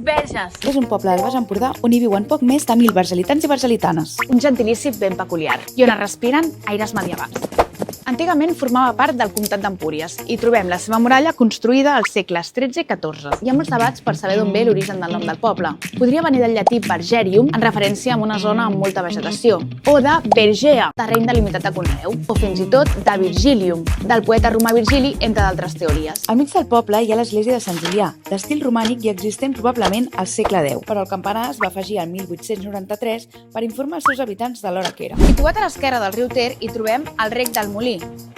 Verges. És un poble del Baix Empordà on hi viuen poc més de 1.000 vergelitans i vergelitanes. Un gentilici ben peculiar i on es respiren aires medievals. Antigament formava part del comtat d'Empúries i trobem la seva muralla construïda als segles XIII i XIV. Hi ha molts debats per saber d'on ve l'origen del nom del poble. Podria venir del llatí vergerium, en referència a una zona amb molta vegetació, o de vergea, terreny delimitat de conreu, o fins i tot de Virgilium, del poeta romà Virgili, entre d'altres teories. Al mig del poble hi ha l'església de Sant Julià, d'estil romànic i existent probablement al segle X, però el campanar es va afegir al 1893 per informar els seus habitants de l'hora que era. Situat a l'esquerra del riu Ter hi trobem el Rec del Molí,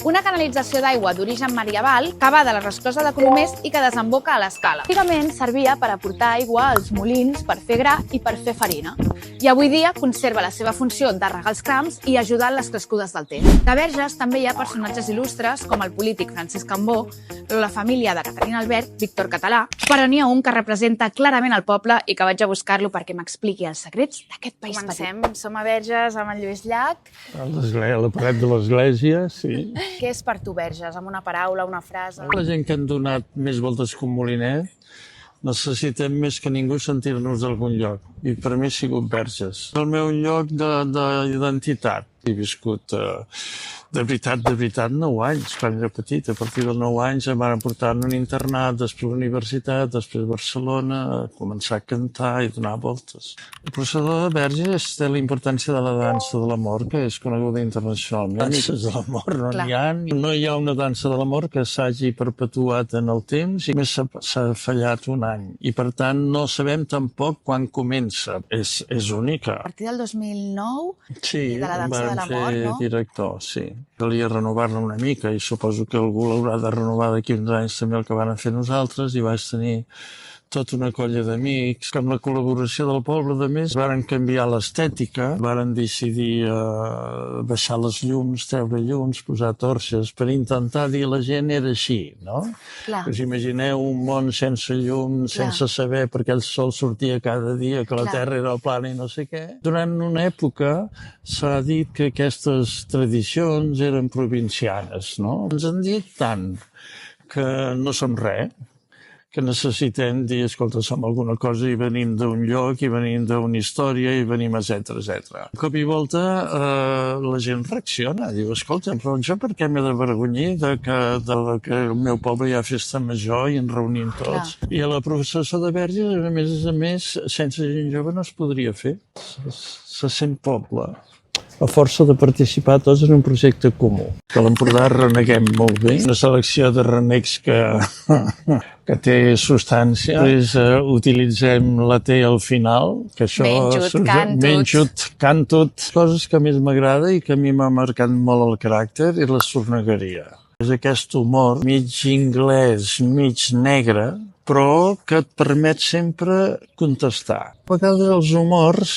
una canalització d'aigua d'origen medieval que va de la resclosa de Colomers i que desemboca a l'Escala. Antigament servia per aportar aigua als molins per fer gra i per fer farina. I avui dia conserva la seva funció de regar els camps i ajudar en les crescudes del Ter. De Verges també hi ha personatges il·lustres com el polític Francesc Cambó, la família de Caterina Albert, Víctor Català, però n'hi ha un que representa clarament el poble i que vaig a buscar-lo perquè m'expliqui els secrets d'aquest país petit. Comencem. Som a Verges amb en Lluís Llach. A la paret de l'església, sí. Què és per tu Verges? Amb una paraula, una frase? La gent que han donat més voltes que un moliner necessitem més que ningú sentir-nos d'algun lloc. I per mi ha sigut Verges. El meu lloc d'identitat. He viscut de veritat, 9 anys, quan era petit. A partir dels 9 anys em van portar en un internat, després a la universitat, després a Barcelona, a començar a cantar i donar voltes. El procedor de Verges té la importància de la dansa de l'amor, que és coneguda internacionalment. Danses de l'amor no n'hi ha. No hi ha una dansa de l'amor que s'hagi perpetuat en el temps i més s'ha fallat un any. I per tant no sabem tampoc quan comença. És única. A partir del 2009 sí, i de la dansa de l'amor, no? Director, sí. Calia renovar-la una mica i suposo que algú l'haurà de renovar d'aquí uns anys també el que van fer nosaltres i vaig tenir tota una colla d'amics que amb la col·laboració del poble, a més, varen canviar l'estètica, varen decidir baixar les llums, treure llums, posar torxes, per intentar dir a la gent era així, no? Clar. Us imagineu un món sense llum, sense saber perquè el sol sortia cada dia, que la terra era plana i no sé què. Durant una època s'ha dit que aquestes tradicions eren provincianes, no? Ens han dit tant que no som res, que necessitem dir, escolta, som alguna cosa i venim d'un lloc, i venim d'una història, i venim, etcètera. De cop i volta la gent reacciona, diu, escolta, però jo per què m'he de vergonyir de que el meu poble hi ha festa major i ens reunim tots? Clar. I a la processó de Verges, a més, sense gent jove no es podria fer. Se sent poble. A força de participar tots en un projecte comú. Que a l'Empordà reneguem molt bé. Una selecció de renecs que té substància. Després utilitzem la T al final, que això... Menjut, cantut. Coses que més m'agrada i que a mi m'ha marcat molt el caràcter és la sornegueria. És aquest humor mig anglès, mig negre, però que et permet sempre contestar. A vegades els humors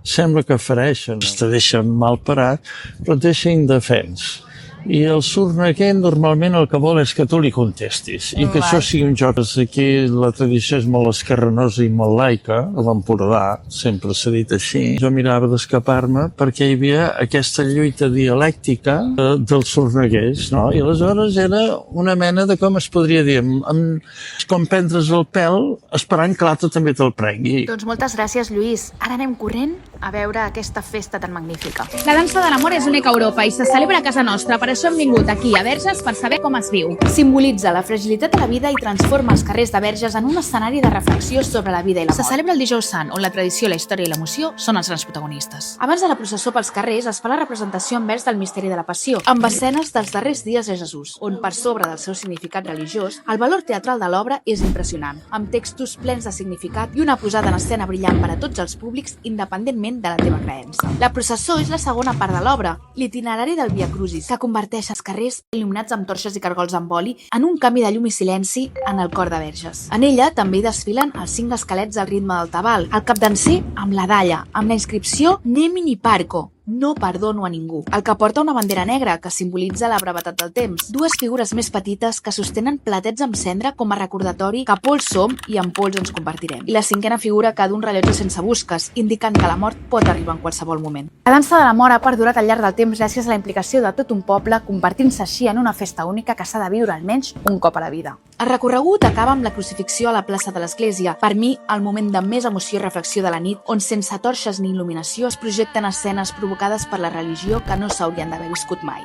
sembla que fereixen, te deixen mal parat, però et deixa indefens. I el sorneguer normalment el que vol és que tu li contestis i que això sigui un joc. Aquí la tradició és molt esquerranosa i molt laica, a l'Empordà sempre s'ha dit així. Jo mirava d'escapar-me perquè hi havia aquesta lluita dialèctica dels sorneguers, no? I aleshores era una mena de, com es podria dir, com prendre's el pèl esperant que l'altre també te'l prengui. Doncs moltes gràcies, Lluís. Ara anem corrent a veure aquesta festa tan magnífica. La dansa de l'amor és única a Europa i se celebra a casa nostra. Per això hem vingut aquí a Verges per saber com es viu. Simbolitza la fragilitat de la vida i transforma els carrers de Verges en un escenari de reflexió sobre la vida i la mort. Se celebra el Dijous Sant, on la tradició, la història i l'emoció són els grans protagonistes. Abans de la processó pels carrers es fa la representació en vers del misteri de la Passió, amb escenes dels darrers dies de Jesús, on per sobre del seu significat religiós, el valor teatral de l'obra és impressionant, amb textos plens de significat i una posada en escena brillant per a tots els públics, independentment de la teva creença. La processó és la segona part de l'obra, l'itinerari del Via Crucis, que converteix els carrers il·luminats amb torxes i cargols amb oli en un canvi de llum i silenci en el cor de Verges. En ella també hi desfilen els 5 esquelets al ritme del tabal, el capdanser amb la dalla, amb la inscripció Nemini Parco, No perdono a ningú. El que porta una bandera negra, que simbolitza la brevetat del temps. Dues figures més petites que sostenen platets amb cendra com a recordatori que pols som i en pols ens convertirem. I la cinquena figura que d'un rellotge sense busques, indicant que la mort pot arribar en qualsevol moment. La dansa de l'amor ha perdurat al llarg del temps gràcies a la implicació de tot un poble, convertint-se així en una festa única que s'ha de viure almenys un cop a la vida. El recorregut acaba amb la crucifixió a la plaça de l'Església. Per mi, el moment de més emoció i reflexió de la nit, on sense torxes ni il·luminació es projecten escenes provocades per la religió que no s'haurien d'haver viscut mai.